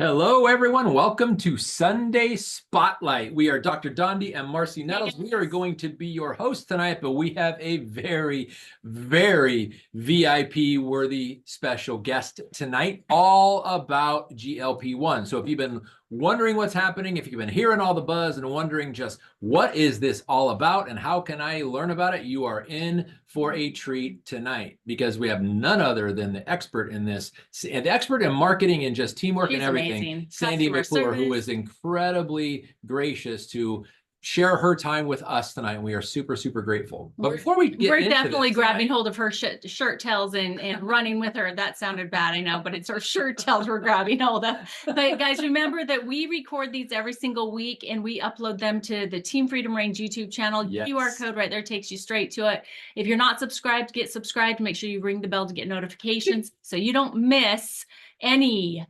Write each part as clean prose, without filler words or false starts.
Hello, everyone. Welcome to Sunday Spotlight. We are Dr. Dondi and Marcy Nettles. We are going to be your hosts tonight, but we have a very, very VIP-worthy special guest tonight, all about GLP-1. So if you've been wondering what's happening, if you've been hearing all the buzz and wondering just what is this all about and how can I learn about it, you are in for a treat tonight because we have none other than the expert in this, and the expert in marketing and just teamwork and everything, Sandy McClure, who is incredibly gracious to share her time with us tonight. And we are super, super grateful. But before we get we're definitely grabbing hold of her shirt tails and running with her. That sounded bad, I know, but it's her shirt tails we're grabbing hold of. But guys, remember that we record these every single week and we upload them to the Team Freedom Range YouTube channel. Yes. QR code right there takes you straight to it. If you're not subscribed, get subscribed. Make sure you ring the bell to get notifications so you don't miss any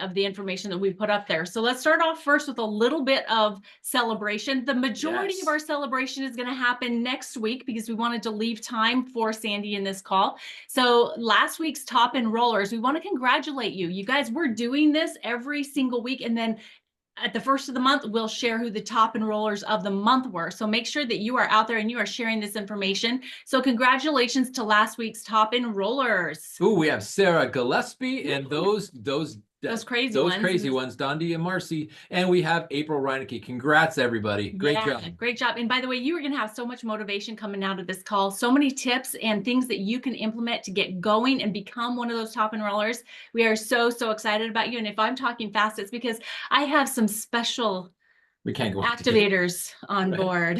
of the information that we put up there. So let's start off first with a little bit of celebration. The majority of our celebration is going to happen next week because we wanted to leave time for Sandy in this call. So last week's top enrollers, we want to congratulate you. You guys, we're doing this every single week, and then at the first of the month, we'll share who the top enrollers of the month were. So make sure that you are out there and you are sharing this information. So congratulations to last week's top enrollers. Ooh, we have Sarah Gillespie and those crazy ones, Dondi and Marcy. And we have April Reinecke. Congrats, everybody. Great job. Great job. And by the way, you are going to have so much motivation coming out of this call. So many tips and things that you can implement to get going and become one of those top enrollers. We are so excited about you. And if I'm talking fast, it's because I have some special activators on board.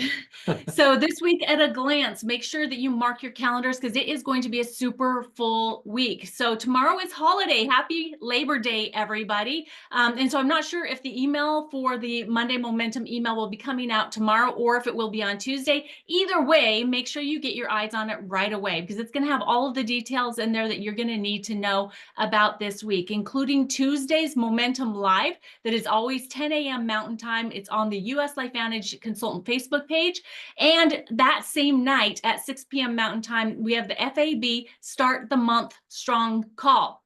So this week at a glance, make sure that you mark your calendars because it is going to be a super full week. So tomorrow is holiday. Happy Labor Day, everybody. And so I'm not sure if the email for the Monday Momentum email will be coming out tomorrow or if it will be on Tuesday. Either way, make sure you get your eyes on it right away because it's going to have all of the details in there that you're going to need to know about this week, including Tuesday's Momentum Live that is always 10 a.m. Mountain Time. It's on the US LifeVantage Consultant Facebook page. And that same night at 6 p.m. Mountain Time, we have the FAB Start the Month Strong call.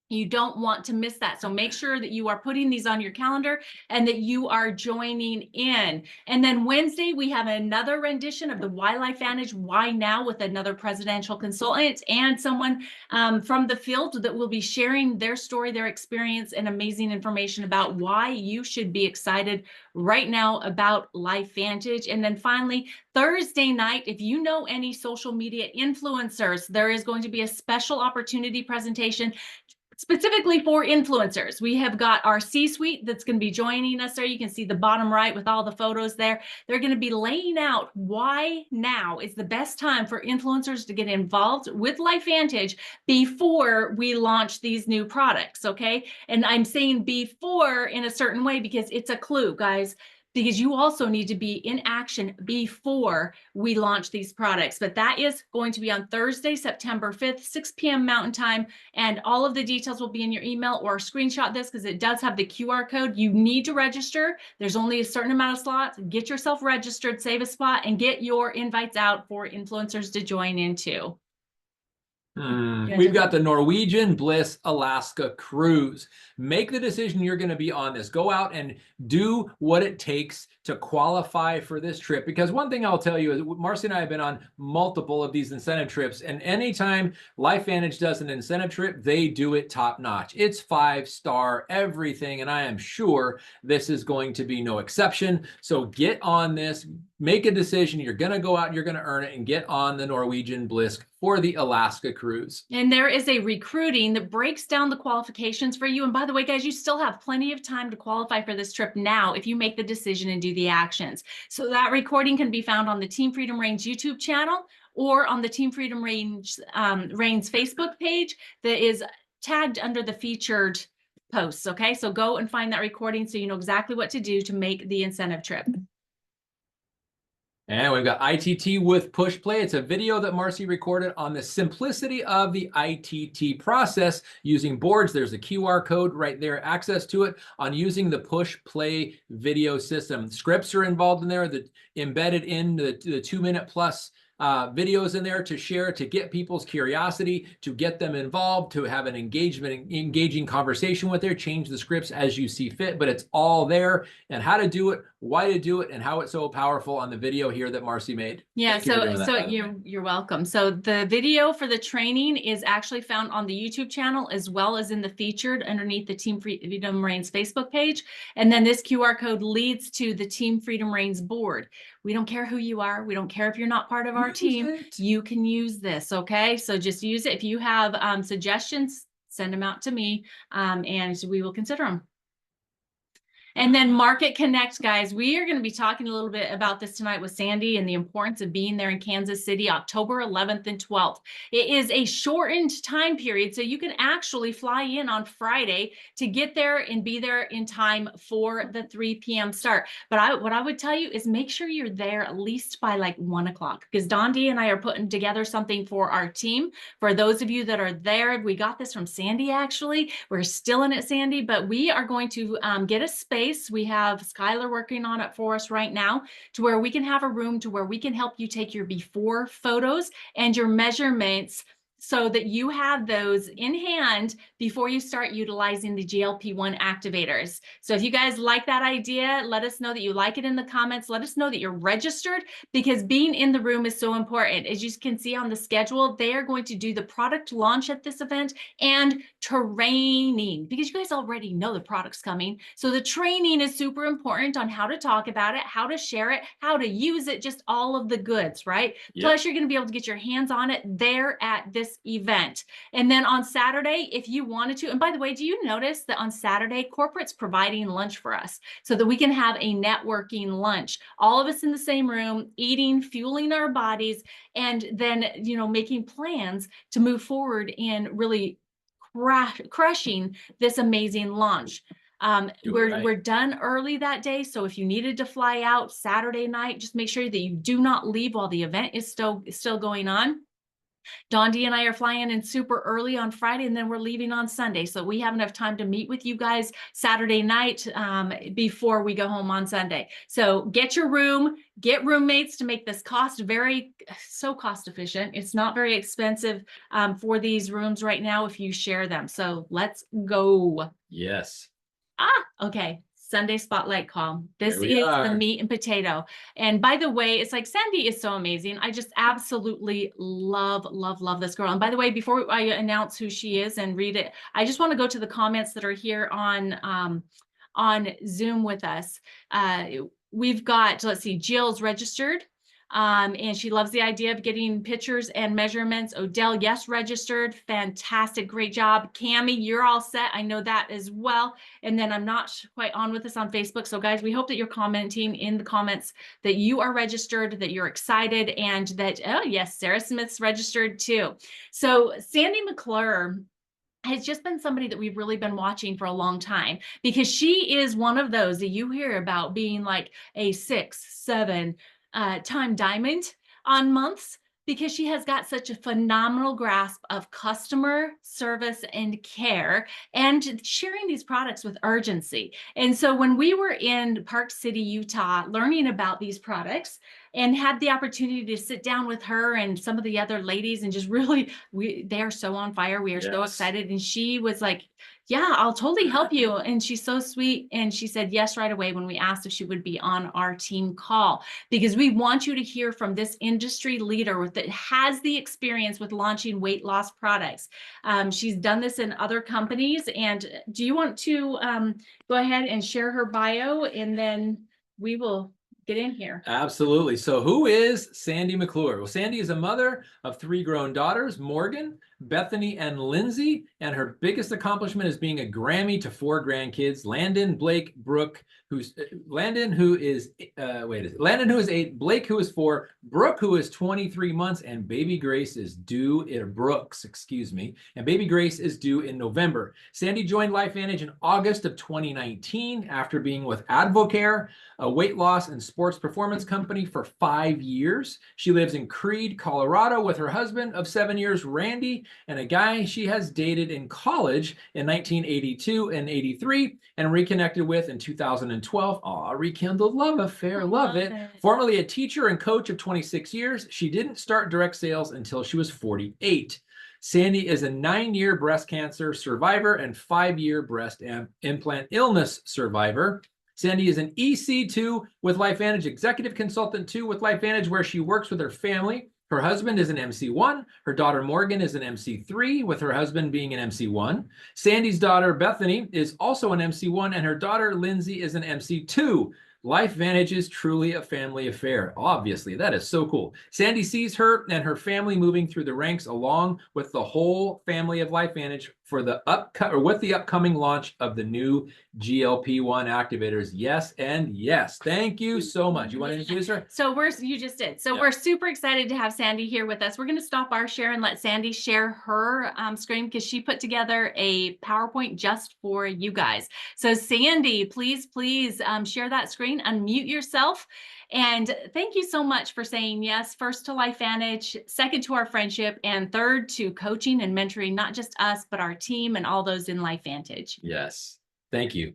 You don't want to miss that. So make sure that you are putting these on your calendar and that you are joining in. And then Wednesday, we have another rendition of the Why LifeVantage, Why Now with another presidential consultant and someone from the field that will be sharing their story, their experience, and amazing information about why you should be excited right now about LifeVantage. And then finally, Thursday night, if you know any social media influencers, there is going to be a special opportunity presentation specifically for influencers. We have got our C-suite that's going to be joining us there. You can see the bottom right with all the photos there. They're going to be laying out why now is the best time for influencers to get involved with LifeVantage before we launch these new products, okay? And I'm saying before in a certain way because it's a clue, guys, because you also need to be in action before we launch these products. But that is going to be on Thursday, September 5th, 6 p.m. Mountain Time. And all of the details will be in your email or screenshot this because it does have the QR code. You need to register. There's only a certain amount of slots. Get yourself registered, save a spot, and get your invites out for influencers to join into. We've got the Norwegian Bliss Alaska cruise. Make the decision you're going to be on this. Go out and do what it takes to qualify for this trip. Because one thing I'll tell you is Marcy and I have been on multiple of these incentive trips. And anytime LifeVantage does an incentive trip, they do it top notch. It's 5-star everything. And I am sure this is going to be no exception. So get on this. Make a decision. You're going to go out, you're going to earn it, and get on the Norwegian Bliss for the Alaska cruise. And there is a recruiting that breaks down the qualifications for you. And by the way, guys, you still have plenty of time to qualify for this trip now if you make the decision and do the actions. So that recording can be found on the Team Freedom Range YouTube channel or on the Team Freedom Range Reigns Facebook page that is tagged under the featured posts. Okay, so go and find that recording so you know exactly what to do to make the incentive trip. And we've got ITT with Push Play. It's a video that Marcy recorded on the simplicity of the ITT process using boards. There's a QR code right there, access to it on using the Push Play video system. Scripts are involved in there that embedded in the 2-minute plus videos in there to share, to get people's curiosity, to get them involved, to have an engaging conversation with her, change the scripts as you see fit, but it's all there, and how to do it, why to do it, and how it's so powerful on the video here that Marcy made. Yeah, Thank you for doing that, by the way. you're welcome. So the video for the training is actually found on the YouTube channel as well as in the featured underneath the Team Freedom Reigns Facebook page. And then this QR code leads to the Team Freedom Reigns board. We don't care who you are. We don't care if you're not part of our team. You can use this, okay? So just use it. If you have suggestions, send them out to me, and we will consider them. And then Market Connect, guys, we are going to be talking a little bit about this tonight with Sandy and the importance of being there in Kansas City, October 11th and 12th. It is a shortened time period, so you can actually fly in on Friday to get there and be there in time for the 3 p.m. start. But what I would tell you is make sure you're there at least by like 1 o'clock, because Dondi and I are putting together something for our team. For those of you that are there, we got this from Sandy, actually. We're still in it, Sandy, but we are going to get a space. We have Skylar working on it for us right now, to where we can have a room to where we can help you take your before photos and your measurements, so that you have those in hand before you start utilizing the GLP-1 activators. So if you guys like that idea, let us know that you like it in the comments. Let us know that you're registered, because being in the room is so important. As you can see on the schedule, they are going to do the product launch at this event and training, because you guys already know the product's coming. So the training is super important on how to talk about it, how to share it, how to use it, just all of the goods, right? Yep. Plus, you're going to be able to get your hands on it there at this event. And then on Saturday, if you wanted to, and by the way, do you notice that on Saturday, corporate's providing lunch for us so that we can have a networking lunch, all of us in the same room, eating, fueling our bodies, and then, you know, making plans to move forward in really crushing this amazing launch. We're done early that day. So if you needed to fly out Saturday night, just make sure that you do not leave while the event is still going on. Dondi and I are flying in super early on Friday, and then we're leaving on Sunday. So we have enough time to meet with you guys Saturday night before we go home on Sunday. So get your room, get roommates to make this cost so cost efficient. It's not very expensive for these rooms right now if you share them. So let's go. Yes. Okay. Sunday Spotlight call. This is the meat and potato. And by the way, it's like, Sandy is so amazing. I just absolutely love this girl. And by the way, before I announce who she is and read it, I just want to go to the comments that are here on Zoom with us. We've got, let's see, Jill's registered. And she loves the idea of getting pictures and measurements. Odell, yes, registered. Fantastic. Great job. Cammie, you're all set. I know that as well. And then I'm not quite on with us on Facebook. So guys, we hope that you're commenting in the comments that you are registered, that you're excited, and that, oh yes, Sarah Smith's registered too. So Sandy McClure has just been somebody that we've really been watching for a long time, because she is one of those that you hear about being like a 6, 7, time diamond on months, because she has got such a phenomenal grasp of customer service and care, and sharing these products with urgency. And so when we were in Park City, Utah, learning about these products, and had the opportunity to sit down with her and some of the other ladies, and just really, they are so on fire. We are so excited. And she was like, yeah, I'll totally help you. And she's so sweet. And she said yes right away when we asked if she would be on our team call, because we want you to hear from this industry leader that has the experience with launching weight loss products. She's done this in other companies. And do you want to go ahead and share her bio, and then we will get in here? Absolutely. So who is Sandy McClure? Well, Sandy is a mother of 3 grown daughters, Morgan, Bethany, and Lindsay. And her biggest accomplishment is being a Grammy to 4 grandkids, Landon, Blake, Brooke, Landon, who is 8, Blake, who is 4, Brooke, who is 23 months, and baby Grace is due, Brooks, excuse me, and baby Grace is due in November. Sandy joined LifeVantage in August of 2019 after being with Advocare, a weight loss and sports performance company, for 5 years. She lives in Creede, Colorado with her husband of 7 years, Randy, and a guy she has dated in college in 1982 and 83 and reconnected with in 2012. Aw, rekindled love affair. Love it. Formerly a teacher and coach of 26 years, she didn't start direct sales until she was 48. Sandy is a 9-year breast cancer survivor and 5-year breast implant illness survivor. Sandy is an EC2 with LifeVantage, executive consultant 2 with LifeVantage, where she works with her family. Her husband is an MC1. Her daughter Morgan is an MC3, with her husband being an MC1. Sandy's daughter Bethany is also an MC1, and her daughter Lindsay is an MC2. LifeVantage is truly a family affair. Obviously, that is so cool. Sandy sees her and her family moving through the ranks along with the whole family of LifeVantage for the upcoming launch of the new GLP-1 activators. Yes and yes. Thank you so much. You want to introduce her? So you just did. So we're super excited to have Sandy here with us. We're going to stop our share and let Sandy share her screen because she put together a PowerPoint just for you guys. So Sandy, please share that screen, unmute yourself. And thank you so much for saying yes, first to LifeVantage, second to our friendship, and third to coaching and mentoring, not just us, but our team and all those in LifeVantage. Yes. Thank you.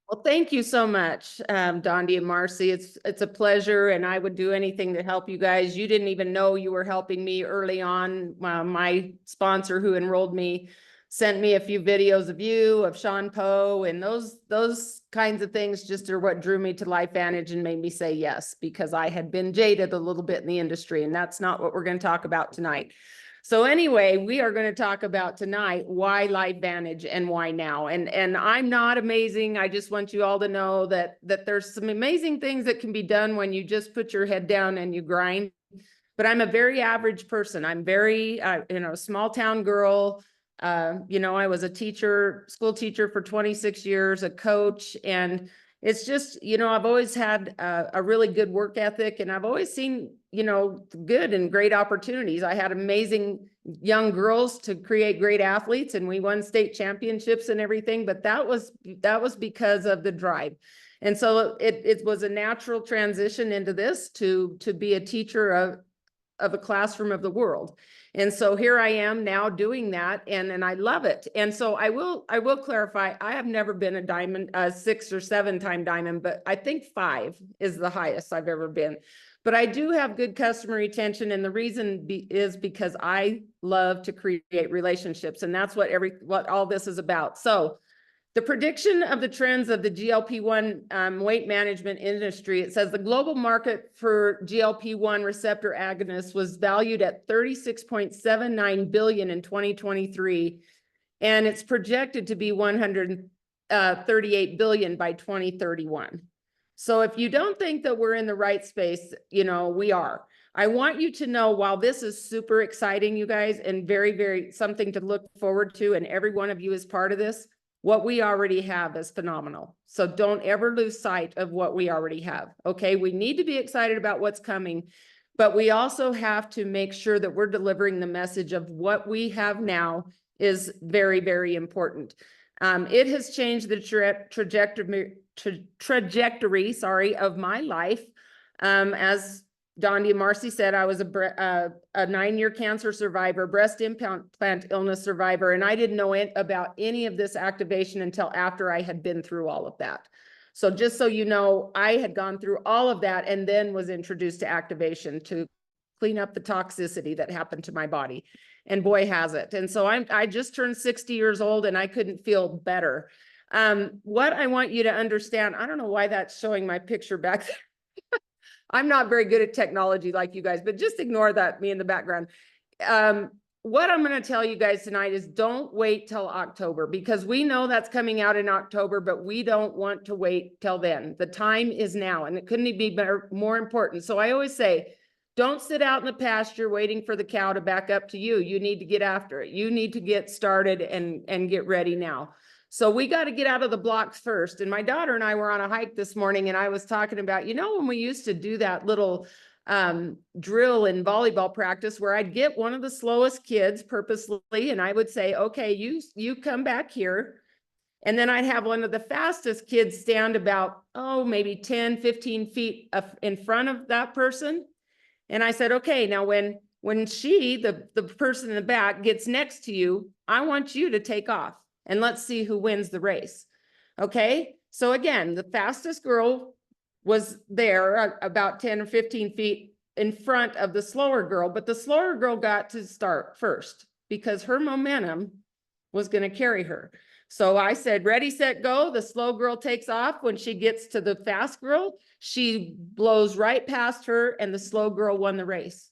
Well, thank you so much, Dondi and Marcy. It's a pleasure, and I would do anything to help you guys. You didn't even know you were helping me early on. My sponsor who enrolled me sent me a few videos of you, of Sean Poe, and those kinds of things just are what drew me to LifeVantage and made me say yes, because I had been jaded a little bit in the industry, and that's not what we're going to talk about tonight. So anyway, we are going to talk about tonight why LifeVantage and why now. And I'm not amazing. I just want you all to know that there's some amazing things that can be done when you just put your head down and you grind. But I'm a very average person. I'm very, small town girl. I was a school teacher for 26 years, a coach, and it's just, I've always had a really good work ethic, and I've always seen, good and great opportunities. I had amazing young girls to create great athletes, and we won state championships and everything, but that was because of the drive. And so it was a natural transition into this to be a teacher of a classroom of the world. And so here I am now doing that, and I love it. And so I will clarify, I have never been a diamond, 6 or 7 time diamond, but I think 5 is the highest I've ever been. But I do have good customer retention, and the reason is because I love to create relationships, and that's what all this is about. So the prediction of the trends of the GLP-1 weight management industry, it says the global market for GLP-1 receptor agonists was valued at $36.79 billion in 2023, and it's projected to be $138 billion by 2031. So if you don't think that we're in the right space, we are. I want you to know, while this is super exciting, you guys, and very, very something to look forward to, and every one of you is part of this, what we already have is phenomenal. So don't ever lose sight of what we already have. Okay, we need to be excited about what's coming, but we also have to make sure that we're delivering the message of what we have now is very, very important. It has changed the trajectory, of my life. As Dondi and Marcy said, I was a 9-year cancer survivor, breast implant illness survivor, and I didn't know about any of this activation until after I had been through all of that. So just so you know, I had gone through all of that and then was introduced to activation to clean up the toxicity that happened to my body. And boy, has it. And so I just turned 60 years old, and I couldn't feel better. What I want you to understand, I don't know why that's showing my picture back there. I'm not very good at technology like you guys, but just ignore that, me in the background. What I'm going to tell you guys tonight is don't wait till October, because we know that's coming out in October, but we don't want to wait till then. The time is now, and it couldn't be more important. So I always say, don't sit out in the pasture waiting for the cow to back up to you. You need to get after it. You need to get started and get ready now. So we got to get out of the blocks first. And my daughter and I were on a hike this morning, and I was talking about, when we used to do that little drill in volleyball practice where I'd get one of the slowest kids purposely, and I would say, okay, you come back here. And then I'd have one of the fastest kids stand about, maybe 10, 15 feet in front of that person. And I said, okay, now when when the person in the back gets next to you, I want you to take off and let's see who wins the race. Okay. So again, the fastest girl was there about 10 or 15 feet in front of the slower girl, but the slower girl got to start first because her momentum was going to carry her. So I said, ready, set, go. The slow girl takes off. When she gets to the fast girl, she blows right past her and the slow girl won the race.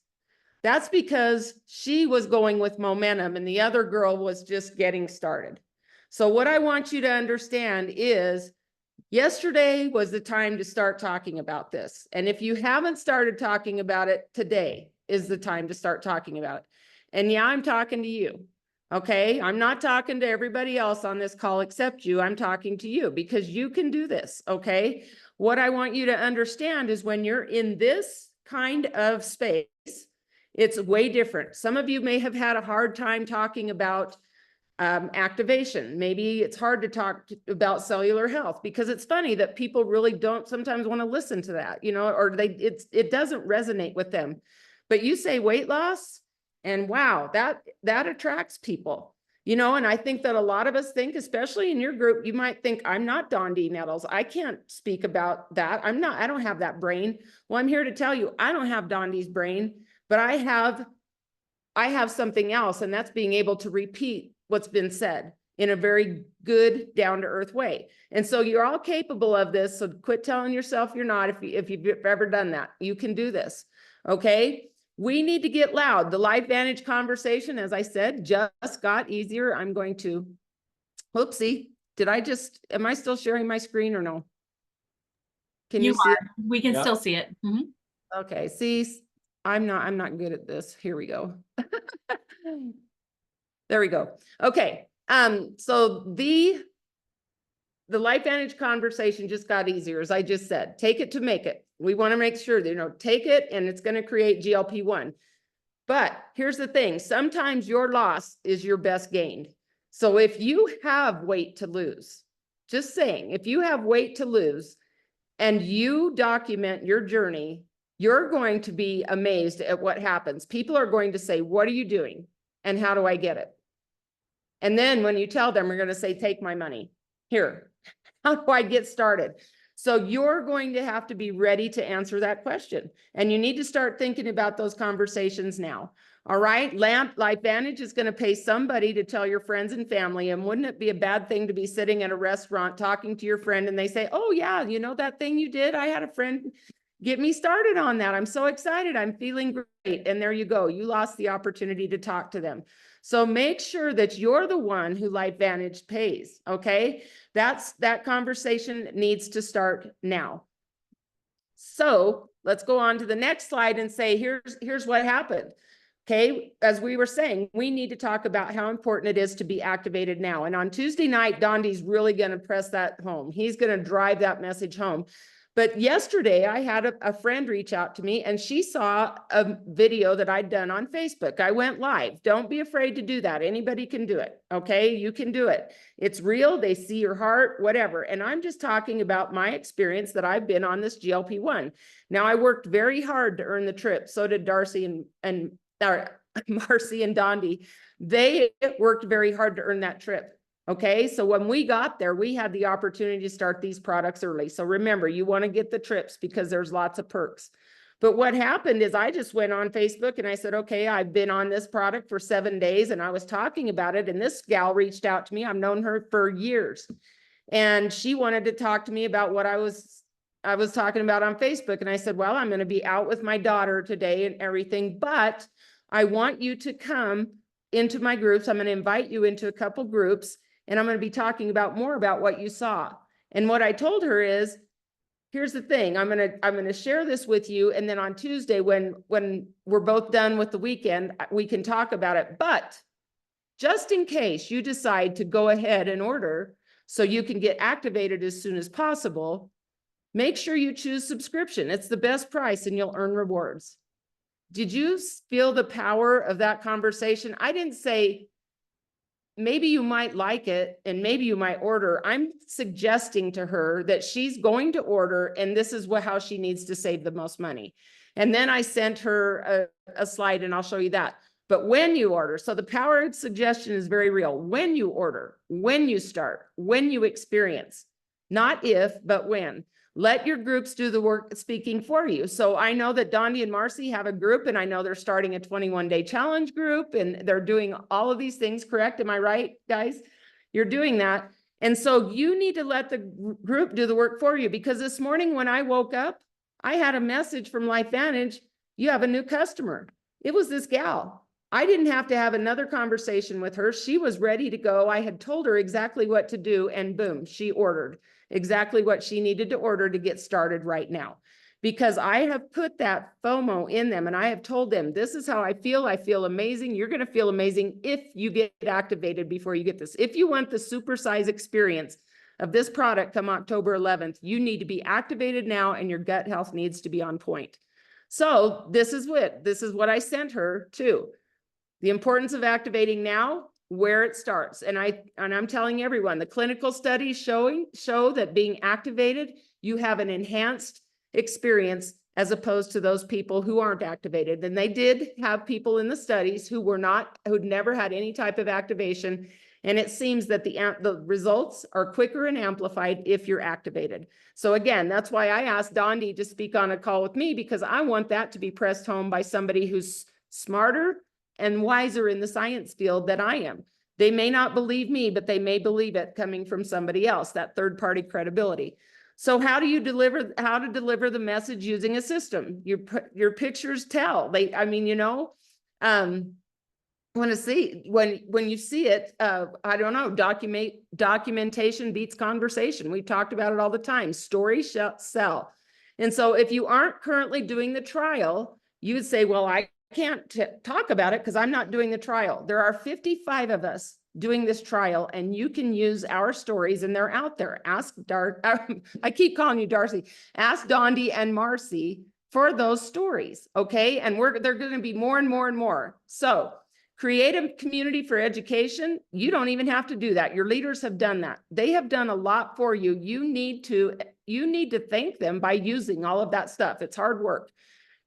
That's because she was going with momentum and the other girl was just getting started. So what I want you to understand is yesterday was the time to start talking about this. And if you haven't started talking about it, today is the time to start talking about it. And yeah, I'm talking to you. Okay. I'm not talking to everybody else on this call except you. I'm talking to you because you can do this. Okay. What I want you to understand is when you're in this kind of space, it's way different. Some of you may have had a hard time talking about activation. Maybe it's hard to talk about cellular health because it's funny that people really don't sometimes want to listen to that, you know, or it doesn't resonate with them. But you say weight loss and wow, that attracts people, you know, and I think that a lot of us think, especially in your group, you might think I'm not Dondi Nettles. I can't speak about that. I don't have that brain. Well, I'm here to tell you, I don't have Dondi's brain, but I have something else, and that's being able to repeat what's been said in a very good, down-to-earth way. And so you're all capable of this. So quit telling yourself you're not if you've ever done that. You can do this. Okay. We need to get loud. The LifeVantage conversation, as I said, just got easier. I'm going to, whoopsie. Am I still sharing my screen or no? Can you see it? We can still see it. Mhm. Okay. See, I'm not good at this. Here we go. There we go. Okay. So the LifeVantage conversation just got easier, as I just said. Take it to make it. We want to make sure that, you know, take it and it's going to create GLP-1. But here's the thing. Sometimes your loss is your best gain. So if you have weight to lose, just saying, if you have weight to lose and you document your journey, you're going to be amazed at what happens. People are going to say, what are you doing? And how do I get it? And then when you tell them, we're going to say, take my money. Here, how do I get started? So you're going to have to be ready to answer that question. And you need to start thinking about those conversations now. All right. LifeVantage is going to pay somebody to tell your friends and family. And wouldn't it be a bad thing to be sitting at a restaurant talking to your friend and they say, oh yeah, you know that thing you did? I had a friend get me started on that. I'm so excited. I'm feeling great. And there you go. You lost the opportunity to talk to them. So make sure that you're the one who LifeVantage pays. Okay. That conversation needs to start now. So let's go on to the next slide and say, here's what happened. Okay. As we were saying, we need to talk about how important it is to be activated now. And on Tuesday night, Dondi's really going to press that home. He's going to drive that message home. But yesterday I had a friend reach out to me and she saw a video that I'd done on Facebook. I went live. Don't be afraid to do that. Anybody can do it. Okay. You can do it. It's real. They see your heart, whatever. And I'm just talking about my experience that I've been on this GLP-1. Now I worked very hard to earn the trip. So did Marcy and Dondi. They worked very hard to earn that trip. Okay, so when we got there, we had the opportunity to start these products early. So remember, you want to get the trips because there's lots of perks. But what happened is I just went on Facebook and I said, okay, I've been on this product for 7 days and I was talking about it. And this gal reached out to me. I've known her for years. And she wanted to talk to me about what I was talking about on Facebook. And I said, well, I'm going to be out with my daughter today and everything, but I want you to come into my groups. I'm going to invite you into a couple groups. And I'm going to be talking about more about what you saw. And what I told her is, here's the thing. I'm going to share this with you. And then on Tuesday, when we're both done with the weekend, we can talk about it. But just in case you decide to go ahead and order so you can get activated as soon as possible, make sure you choose subscription. It's the best price and you'll earn rewards. Did you feel the power of that conversation? I didn't say, maybe you might like it and maybe you might order. I'm suggesting to her that she's going to order and this is how she needs to save the most money. And then I sent her a slide, and I'll show you that. But when you order, so the power of suggestion is very real. When you order, when you start, when you experience, not if, but when. Let your groups do the work speaking for you. So I know that Dondi and Marcy have a group, and I know they're starting a 21-day challenge group, and they're doing all of these things, correct? Am I right, guys? You're doing that. And so you need to let the group do the work for you, because this morning when I woke up, I had a message from LifeVantage, you have a new customer. It was this gal. I didn't have to have another conversation with her. She was ready to go. I had told her exactly what to do, and boom, she ordered exactly what she needed to order to get started right now. Because I have put that FOMO in them, and I have told them, this is how I feel. I feel amazing. You're going to feel amazing if you get activated before you get this. If you want the supersize experience of this product come October 11th, you need to be activated now, and your gut health needs to be on point. So this is what I sent her too. The importance of activating now, where it starts. And I'm telling everyone, the clinical studies show that being activated, you have an enhanced experience as opposed to those people who aren't activated. And they did have people in the studies who'd never had any type of activation. And it seems that the results are quicker and amplified if you're activated. So again, that's why I asked Dondi to speak on a call with me, because I want that to be pressed home by somebody who's smarter and wiser in the science field than I am. They may not believe me, but they may believe it coming from somebody else, that third-party credibility. So how to deliver the message using a system? Your pictures tell. Want to see when you see it, I don't know, documentation beats conversation. We talked about it all the time. Stories sell. And so if you aren't currently doing the trial, you would say, well, I can't talk about it because I'm not doing the trial. There are 55 of us doing this trial, and you can use our stories, and they're out there. Ask I keep calling you Darcy. Ask Dondi and Marcy for those stories, okay? And they're going to be more and more and more. So create a community for education. You don't even have to do that. Your leaders have done that. They have done a lot for you. You need to thank them by using all of that stuff. It's hard work.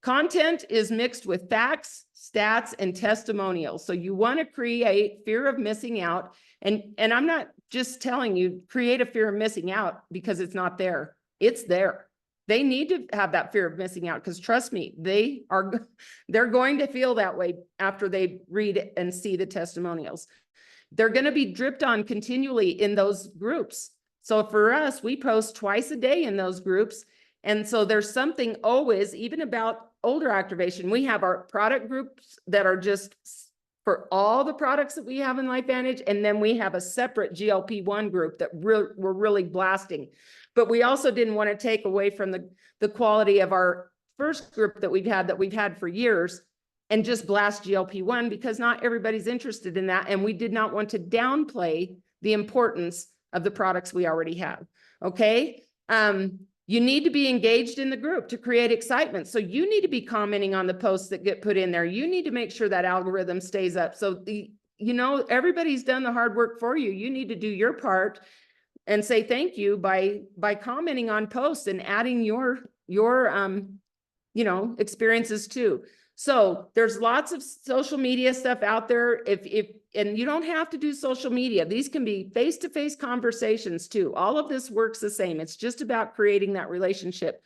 Content is mixed with facts, stats, and testimonials. So you want to create fear of missing out. And I'm not just telling you, create a fear of missing out because it's not there. It's there. They need to have that fear of missing out, because trust me, they're going to feel that way after they read and see the testimonials. They're going to be dripped on continually in those groups. So for us, we post twice a day in those groups. And so there's something always, even about older activation. We have our product groups that are just for all the products that we have in LifeVantage. And then we have a separate GLP-1 group that we're really blasting. But we also didn't want to take away from the quality of our first group that we've had for years, and just blast GLP-1, because not everybody's interested in that. And we did not want to downplay the importance of the products we already have. Okay. You need to be engaged in the group to create excitement. So you need to be commenting on the posts that get put in there. You need to make sure that algorithm stays up. So everybody's done the hard work for you. You need to do your part and say thank you by commenting on posts and adding your experiences too. So there's lots of social media stuff out there. And you don't have to do social media. These can be face-to-face conversations too. All of this works the same. It's just about creating that relationship.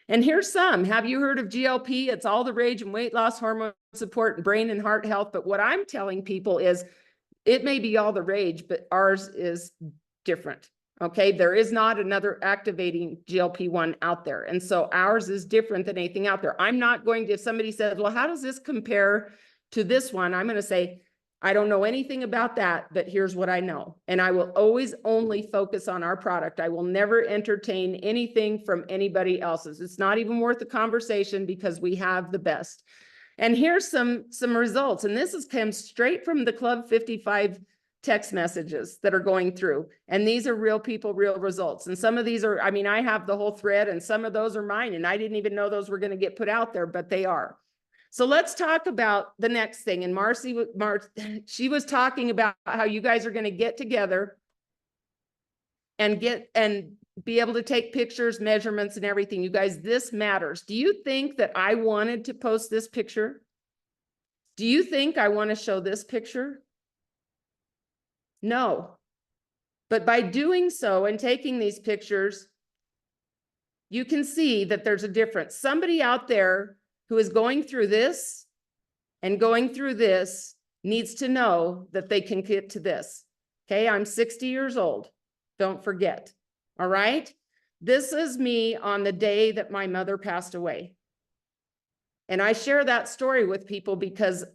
And here's some. Have you heard of GLP? It's all the rage in weight loss, hormone support, and brain and heart health. But what I'm telling people is it may be all the rage, but ours is different. Okay, there is not another activating GLP-1 out there. And so ours is different than anything out there. I'm not going to, if somebody says, well, how does this compare to this one? I'm going to say, I don't know anything about that, but here's what I know. And I will always only focus on our product. I will never entertain anything from anybody else's. It's not even worth the conversation, because we have the best. And here's some results. And this comes straight from the Club 55 text messages that are going through. And these are real people, real results. And some of these are, I have the whole thread, and some of those are mine. And I didn't even know those were going to get put out there, but they are. So let's talk about the next thing. And Marcy, she was talking about how you guys are going to get together and be able to take pictures, measurements, and everything. You guys, this matters. Do you think that I wanted to post this picture? Do you think I want to show this picture? No. But by doing so and taking these pictures, you can see that there's a difference. Somebody out there who is going through this and going through this needs to know that they can get to this. Okay, I'm 60 years old. Don't forget. All right. This is me on the day that my mother passed away. And I share that story with people because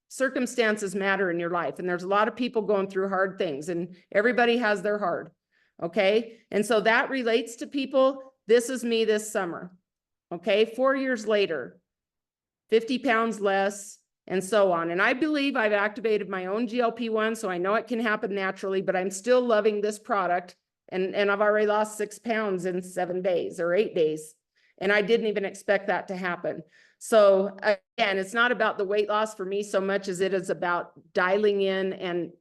circumstances matter in your life. And there's a lot of people going through hard things, and everybody has their hard. Okay. And so that relates to people. This is me this summer. Okay. 4 years later, 50 pounds less, and so on. And I believe I've activated my own GLP-1, so I know it can happen naturally, but I'm still loving this product. And I've already lost 6 pounds in 7 days or 8 days. And I didn't even expect that to happen. So again, it's not about the weight loss for me so much as it is about dialing in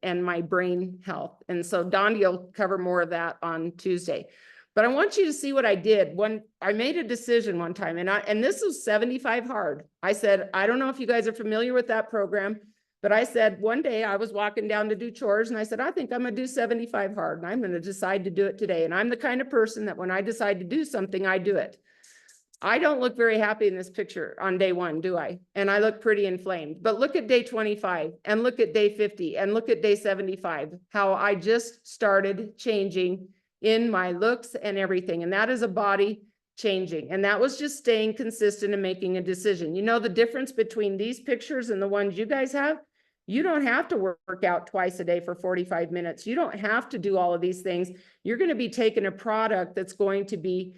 and my brain health. And so Dondi will cover more of that on Tuesday. But I want you to see what I did when I made a decision one time, and this was 75 hard. I said, I don't know if you guys are familiar with that program, but I said one day I was walking down to do chores and I said, I think I'm going to do 75 hard and I'm going to decide to do it today. And I'm the kind of person that when I decide to do something, I do it. I don't look very happy in this picture on day 1, do I? And I look pretty inflamed, but look at day 25 and look at day 50 and look at day 75, how I just started changing in my looks and everything. And that is a body changing. And that was just staying consistent and making a decision. You know, the difference between these pictures and the ones you guys have, you don't have to work out twice a day for 45 minutes. You don't have to do all of these things. You're going to be taking a product that's going to be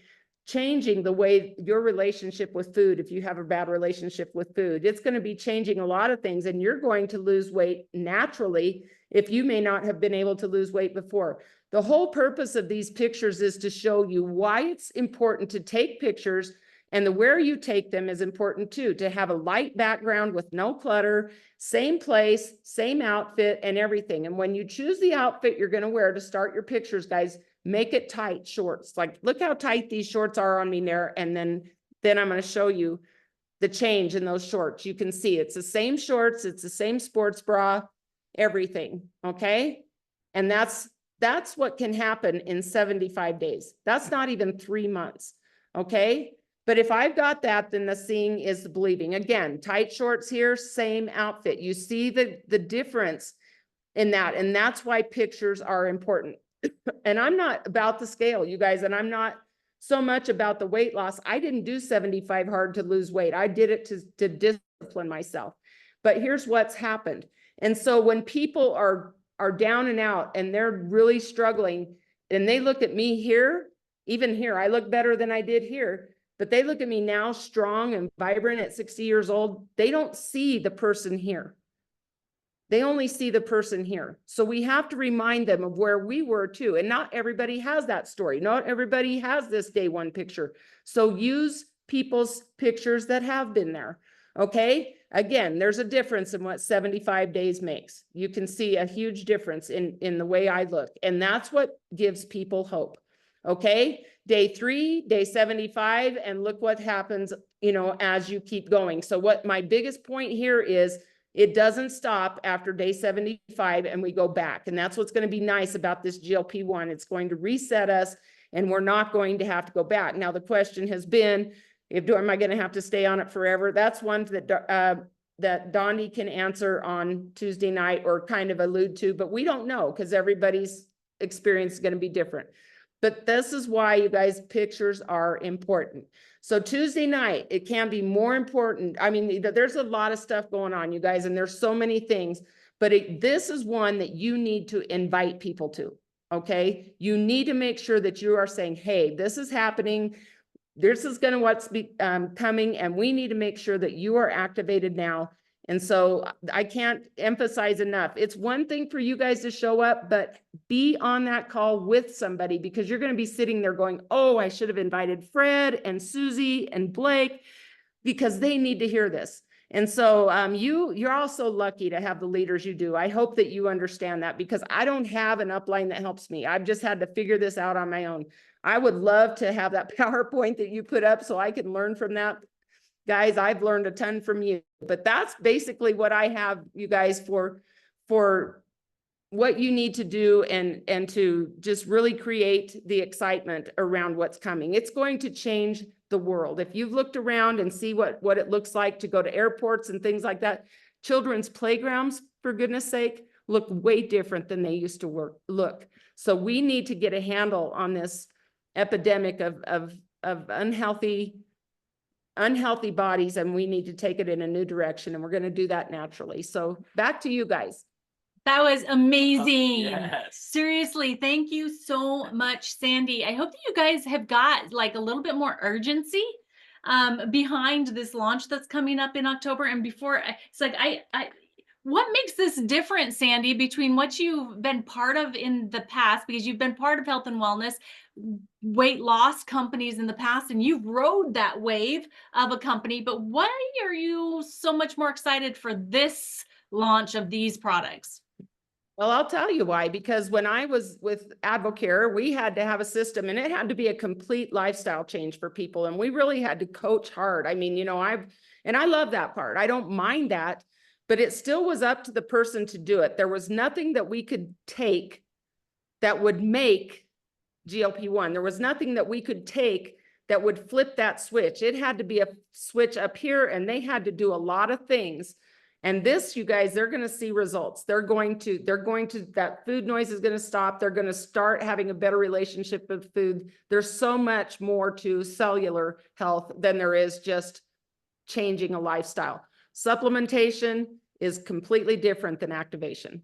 changing the way your relationship with food, if you have a bad relationship with food, it's going to be changing a lot of things, and you're going to lose weight naturally if you may not have been able to lose weight before. The whole purpose of these pictures is to show you why it's important to take pictures, and the where you take them is important too, to have a light background with no clutter, same place, same outfit and everything. And when you choose the outfit you're going to wear to start your pictures, guys, make it tight shorts. Like, look how tight these shorts are on me there. And then I'm going to show you the change in those shorts. You can see it's the same shorts. It's the same sports bra, everything. Okay. And that's what can happen in 75 days. That's not even 3 months. Okay. But if I've got that, then the seeing is the believing. Again, tight shorts here, same outfit. You see the difference in that. And that's why pictures are important. And I'm not about the scale, you guys, and I'm not so much about the weight loss. I didn't do 75 hard to lose weight. I did it to discipline myself. But here's what's happened. And so when people are down and out and they're really struggling and they look at me here, even here, I look better than I did here, but they look at me now strong and vibrant at 60 years old. They don't see the person here. They only see the person here. So we have to remind them of where we were too. And not everybody has that story. Not everybody has this day 1 picture. So use people's pictures that have been there. Okay. Again, there's a difference in what 75 days makes. You can see a huge difference in the way I look. And that's what gives people hope. Okay. Day 3, day 75, and look what happens, you know, as you keep going. So what my biggest point here is, it doesn't stop after day 75 and we go back. And that's what's going to be nice about this GLP-1. It's going to reset us and we're not going to have to go back. Now, the question has been, am I going to have to stay on it forever? That's one that Dondi can answer on Tuesday night or kind of allude to, but we don't know because everybody's experience is going to be different. But this is why, you guys, pictures are important. So Tuesday night, it can be more important. I mean, there's a lot of stuff going on, you guys, and there's so many things, but this is one that you need to invite people to, okay? You need to make sure that you are saying, hey, this is happening. This is going to what's coming, and we need to make sure that you are activated now. And so I can't emphasize enough. It's one thing for you guys to show up, but be on that call with somebody, because you're going to be sitting there going, oh, I should have invited Fred and Susie and Blake because they need to hear this. And so you're also lucky to have the leaders you do. I hope that you understand that, because I don't have an upline that helps me. I've just had to figure this out on my own. I would love to have that PowerPoint that you put up so I can learn from that. Guys, I've learned a ton from you, but that's basically what I have you guys for what you need to do and to just really create the excitement around what's coming. It's going to change the world. If you've looked around and see what it looks like to go to airports and things like that, children's playgrounds, for goodness sake, look way different than they used to look. So we need to get a handle on this epidemic of unhealthy bodies, and we need to take it in a new direction, and we're going to do that naturally. So back to you guys. That was amazing. Yes. Seriously, thank you so much, Sandy. I hope that you guys have got like a little bit more urgency behind this launch that's coming up in October. And before, it's like, what makes this different, Sandy, between what you've been part of in the past, because you've been part of health and wellness, weight loss companies in the past, and you've rode that wave of a company, but why are you so much more excited for this launch of these products? Well, I'll tell you why, because when I was with Advocare, we had to have a system, and it had to be a complete lifestyle change for people. And we really had to coach hard. I mean, I love that part. I don't mind that, but it still was up to the person to do it. There was nothing that we could take that would make GLP-1. There was nothing that we could take that would flip that switch. It had to be a switch up here, and they had to do a lot of things. And this, you guys, they're going to see results. That food noise is going to stop. They're going to start having a better relationship with food. There's so much more to cellular health than there is just changing a lifestyle. Supplementation is completely different than activation.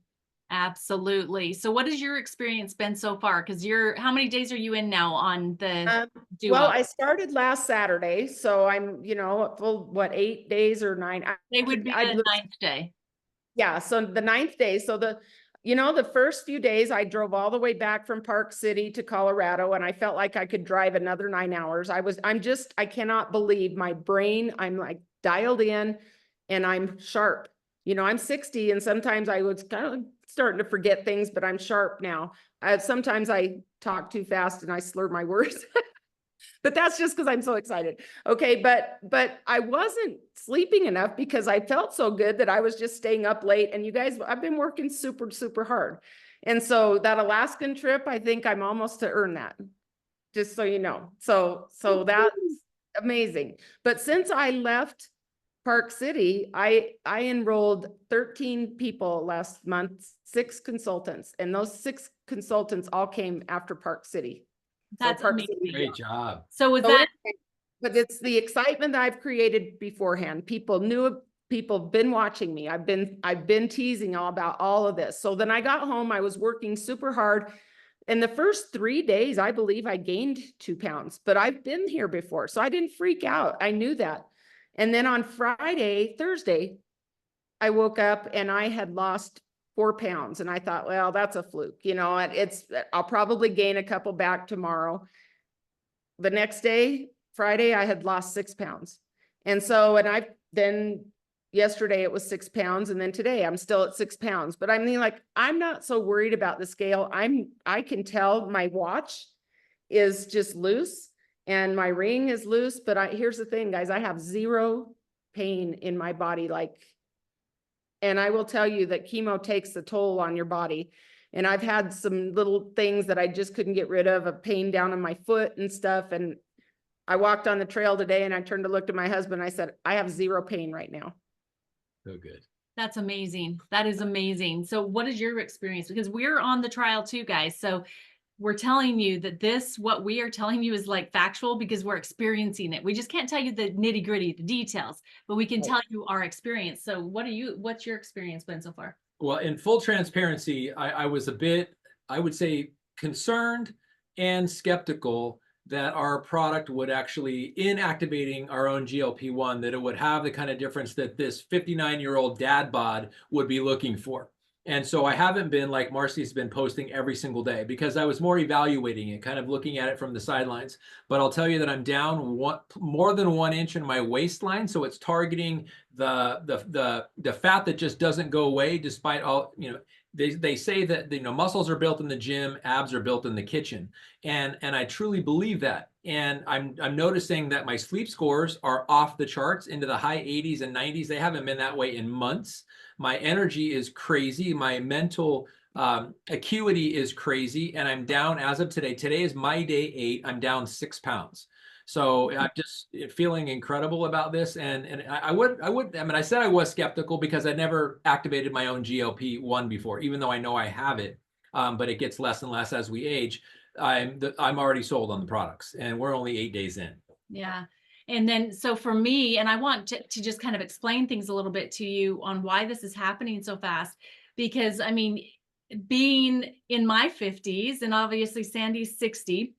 Absolutely. So what has your experience been so far? Because how many days are you in now on the duo? Well, I started last Saturday, so I'm, full, 8 days or 9? They would be the 9th day. Yeah, so the 9th day. So the first few days I drove all the way back from Park City to Colorado, and I felt like I could drive another 9 hours. I cannot believe my brain, I'm like dialed in and I'm sharp. I'm 60, and sometimes I was kind of starting to forget things, but I'm sharp now. Sometimes I talk too fast and I slur my words, but that's just because I'm so excited. Okay, but I wasn't sleeping enough because I felt so good that I was just staying up late. And you guys, I've been working super, super hard. And so that Alaskan trip, I think I'm almost to earn that, just so you know. So that's amazing. But since I left Park City, I enrolled 13 people last month, 6 consultants, and those 6 consultants all came after Park City. That's amazing. Great job. So was that? But it's the excitement that I've created beforehand. People have been watching me. I've been teasing all about all of this. So then I got home, I was working super hard. In the first 3 days, I believe I gained 2 pounds, but I've been here before, so I didn't freak out. I knew that. And then on Thursday, I woke up and I had lost 4 pounds, and I thought, well, that's a fluke. I'll probably gain a couple back tomorrow. The next day, Friday, I had lost 6 pounds. And then yesterday it was 6 pounds. And then today I'm still at 6 pounds, but I mean, like, I'm not so worried about the scale. I can tell my watch is just loose and my ring is loose, but here's the thing, guys, I have 0 pain in my body. And I will tell you that chemo takes a toll on your body. And I've had some little things that I just couldn't get rid of, a pain down on my foot and stuff. And I walked on the trail today and I turned to look at my husband. I said, I have 0 pain right now. So good. That's amazing. That is amazing. So what is your experience? Because we're on the trial too, guys. So we're telling you that what we are telling you is like factual because we're experiencing it. We just can't tell you the nitty gritty, the details, but we can tell you our experience. So what's your experience been so far? Well, in full transparency, I was a bit, I would say, concerned and skeptical that our product would actually, in activating our own GLP-1, that it would have the kind of difference that this 59-year-old dad bod would be looking for. And so I haven't been like Marcy's been posting every single day because I was more evaluating it, kind of looking at it from the sidelines. But I'll tell you that I'm down more than 1 inch in my waistline. So it's targeting the fat that just doesn't go away despite all, they say that, muscles are built in the gym, abs are built in the kitchen. And I truly believe that. And I'm noticing that my sleep scores are off the charts into the high 80s and 90s. They haven't been that way in months. My energy is crazy. My mental acuity is crazy. And I'm down as of today. Today is my day 8. I'm down 6 pounds. So I'm just feeling incredible about this. And I mean, I said I was skeptical because I never activated my own GLP-1 before, even though I know I have it. But it gets less and less as we age. I'm already sold on the products, and we're only 8 days in. Yeah. And then, so for me, and I want to just kind of explain things a little bit to you on why this is happening so fast, because I mean, being in my 50s and obviously Sandy's 60,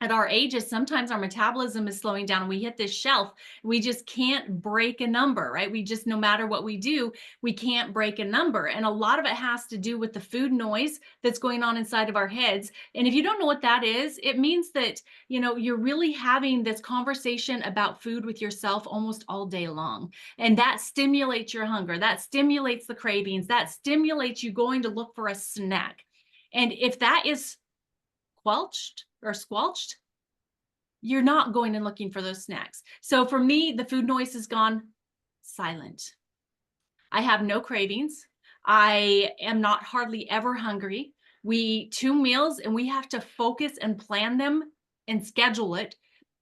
at our ages, sometimes our metabolism is slowing down and we hit this shelf. We just can't break a number, right? We just, no matter what we do, we can't break a number. And a lot of it has to do with the food noise that's going on inside of our heads. And if you don't know what that is, it means that, you're really having this conversation about food with yourself almost all day long. And that stimulates your hunger. That stimulates the cravings. That stimulates you going to look for a snack. And if that is squelched, you're not going and looking for those snacks. So for me, the food noise has gone silent. I have no cravings. I am not hardly ever hungry. We eat 2 meals and we have to focus and plan them and schedule it,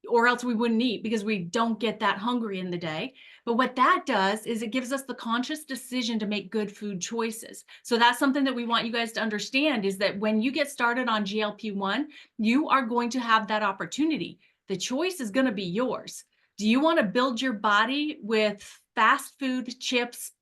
or else we wouldn't eat because we don't get that hungry in the day. But what that does is it gives us the conscious decision to make good food choices. So that's something that we want you guys to understand, is that when you get started on GLP-1, you are going to have that opportunity. The choice is going to be yours. Do you want to build your body with fast food, chips,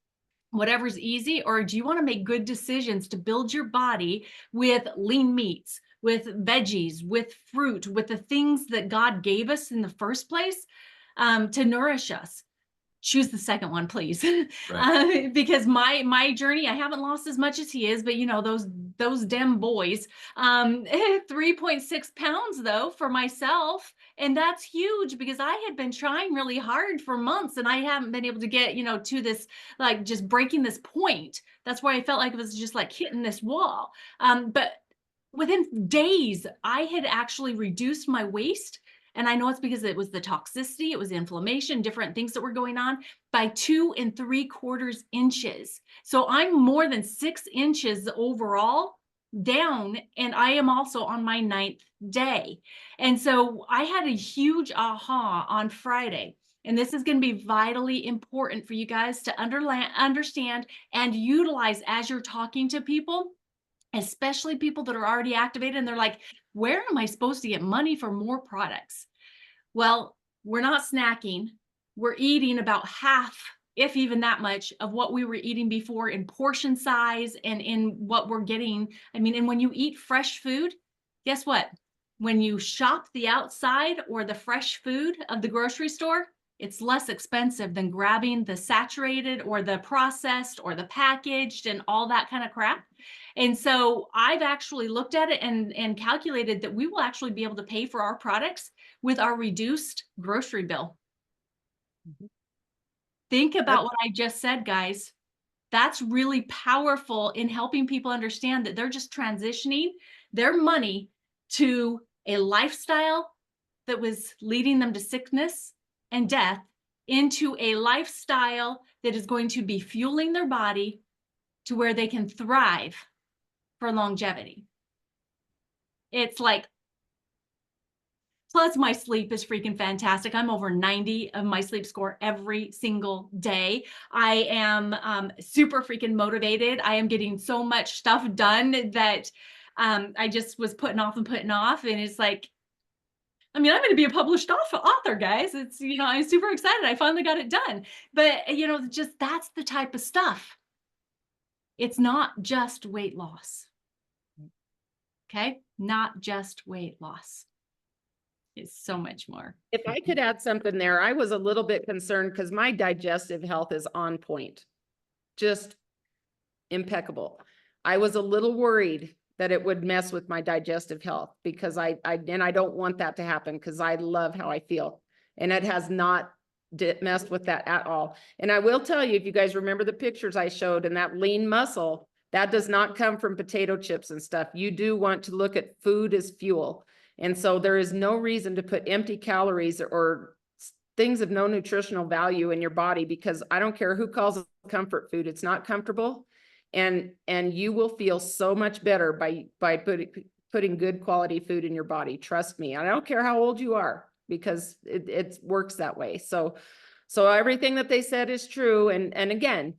whatever's easy, or do you want to make good decisions to build your body with lean meats, with veggies, with fruit, with the things that God gave us in the first place to nourish us? Choose the second one, please. Right. Because my journey, I haven't lost as much as he is, but those dem boys, 3.6 pounds though for myself. And that's huge because I had been trying really hard for months and I haven't been able to get, to this, like just breaking this point. That's why I felt like it was just like hitting this wall. But within days, I had actually reduced my waist. And I know it's because it was the toxicity, it was inflammation, different things that were going on, by 2 3/4 inches. So I'm more than 6 inches overall down, and I am also on my 9th day. And so I had a huge aha on Friday. And this is going to be vitally important for you guys to understand and utilize as you're talking to people, especially people that are already activated and they're like, where am I supposed to get money for more products? Well, we're not snacking. We're eating about half, if even that much, of what we were eating before in portion size and in what we're getting. I mean, and when you eat fresh food, guess what? When you shop the outside or the fresh food of the grocery store, it's less expensive than grabbing the saturated or the processed or the packaged and all that kind of crap. And so I've actually looked at it and calculated that we will actually be able to pay for our products with our reduced grocery bill. Mm-hmm. Think about what I just said, guys. That's really powerful in helping people understand that they're just transitioning their money to a lifestyle that was leading them to sickness and death into a lifestyle that is going to be fueling their body to where they can thrive for longevity. It's like, plus my sleep is freaking fantastic. I'm over 90 of my sleep score every single day. I am super freaking motivated. I am getting so much stuff done that I just was putting off. And it's like, I mean, I'm going to be a published author, guys. It's, I'm super excited. I finally got it done. But, just that's the type of stuff. It's not just weight loss. Okay? Not just weight loss. It's so much more. If I could add something there, I was a little bit concerned because my digestive health is on point. Just impeccable. I was a little worried that it would mess with my digestive health because I don't want that to happen because I love how I feel. And it has not messed with that at all. And I will tell you, if you guys remember the pictures I showed and that lean muscle, that does not come from potato chips and stuff. You do want to look at food as fuel. And so there is no reason to put empty calories or things of no nutritional value in your body, because I don't care who calls it comfort food. It's not comfortable. And you will feel so much better by putting good quality food in your body. Trust me. I don't care how old you are, because it works that way. So everything that they said is true. And again,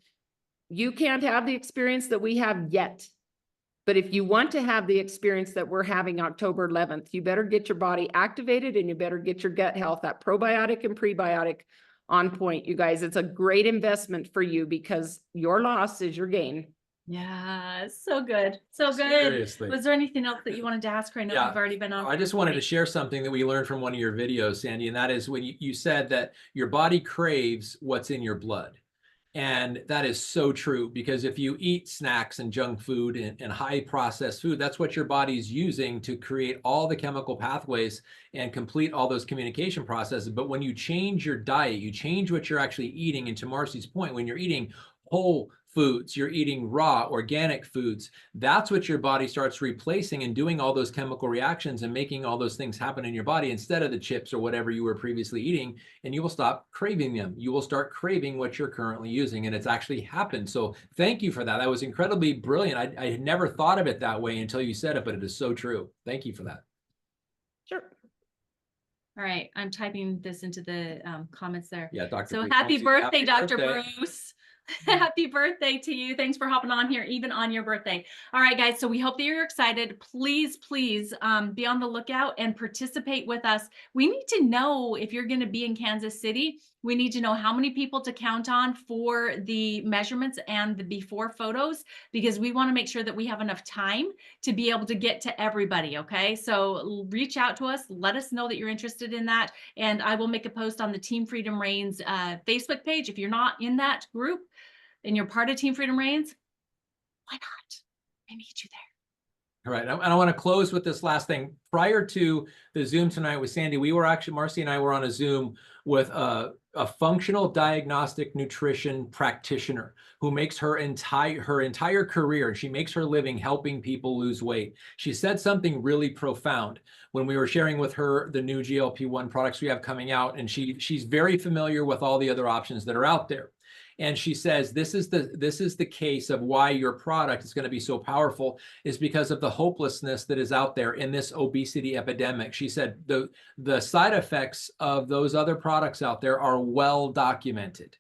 you can't have the experience that we have yet. But if you want to have the experience that we're having October 11th, you better get your body activated and you better get your gut health, that probiotic and prebiotic on point, you guys. It's a great investment for you because your loss is your gain. Yeah, so good. So good. Seriously. Was there anything else that you wanted to ask her? I know Yeah. we've already been on. I just wanted to share something that we learned from one of your videos, Sandy, and that is when you said that your body craves what's in your blood. And that is so true, because if you eat snacks and junk food and high processed food, that's what your body's using to create all the chemical pathways and complete all those communication processes. But when you change your diet, you change what you're actually eating. And to Marcy's point, when you're eating whole foods, you're eating raw, organic foods, that's what your body starts replacing and doing all those chemical reactions and making all those things happen in your body instead of the chips or whatever you were previously eating. And you will stop craving them. You will start craving what you're currently using. And it's actually happened. So thank you for that. That was incredibly brilliant. I had never thought of it that way until you said it, but it is so true. Thank you for that. Sure. All right. I'm typing this into the comments there. Yeah, Dr. So Bruce, happy birthday, Dr. birthday. Bruce. Happy birthday to you. Thanks for hopping on here, even on your birthday. All right, guys. So we hope that you're excited. Please, please be on the lookout and participate with us. We need to know if you're going to be in Kansas City. We need to know how many people to count on for the measurements and the before photos, because we want to make sure that we have enough time to be able to get to everybody. Okay. So reach out to us. Let us know that you're interested in that. And I will make a post on the Team Freedom Reigns Facebook page. If you're not in that group and you're part of Team Freedom Reigns, why not? I need you there. All right. And I want to close with this last thing. Prior to the Zoom tonight with Sandy, we were actually, Marcy and I were on a Zoom with a functional diagnostic nutrition practitioner who makes her entire career, and she makes her living helping people lose weight. She said something really profound when we were sharing with her the new GLP-1 products we have coming out, and she's very familiar with all the other options that are out there. And she says, this is the case of why your product is going to be so powerful, is because of the hopelessness that is out there in this obesity epidemic. She said the side effects of those other products out there are well documented,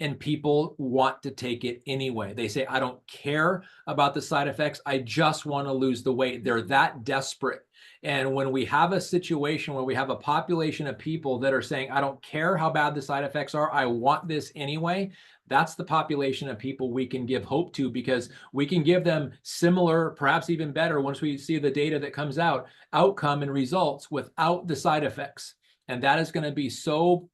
and people want to take it anyway. They say, I don't care about the side effects. I just want to lose the weight. They're that desperate. And when we have a situation where we have a population of people that are saying, I don't care how bad the side effects are, I want this anyway, that's the population of people we can give hope to, because we can give them similar, perhaps even better, once we see the data that comes out, outcome and results without the side effects. And that is going to be so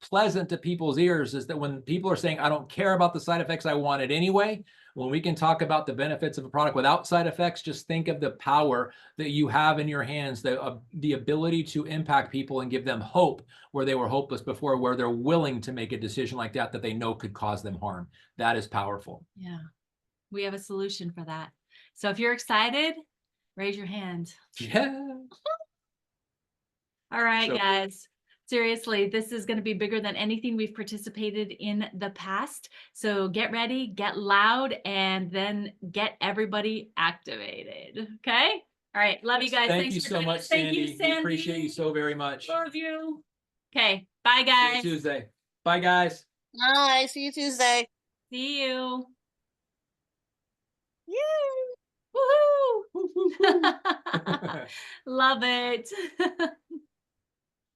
pleasant to people's ears, is that when people are saying, I don't care about the side effects, I want it anyway, when we can talk about the benefits of a product without side effects, just think of the power that you have in your hands, the ability to impact people and give them hope where they were hopeless before, where they're willing to make a decision like that they know could cause them harm. That is powerful. Yeah, we have a solution for that. So if you're excited, raise your hand. Yeah. All right, guys. Seriously, this is going to be bigger than anything we've participated in the past. So get ready, get loud, and then get everybody activated. Okay? All right. Love you guys. Thank you so much, Sandy. Thank you, Sandy. We appreciate you so very much. Love you. Okay. Bye, guys. See you Tuesday. Bye, guys. Bye. See you Tuesday. See you. Yay. Woohoo! Love it.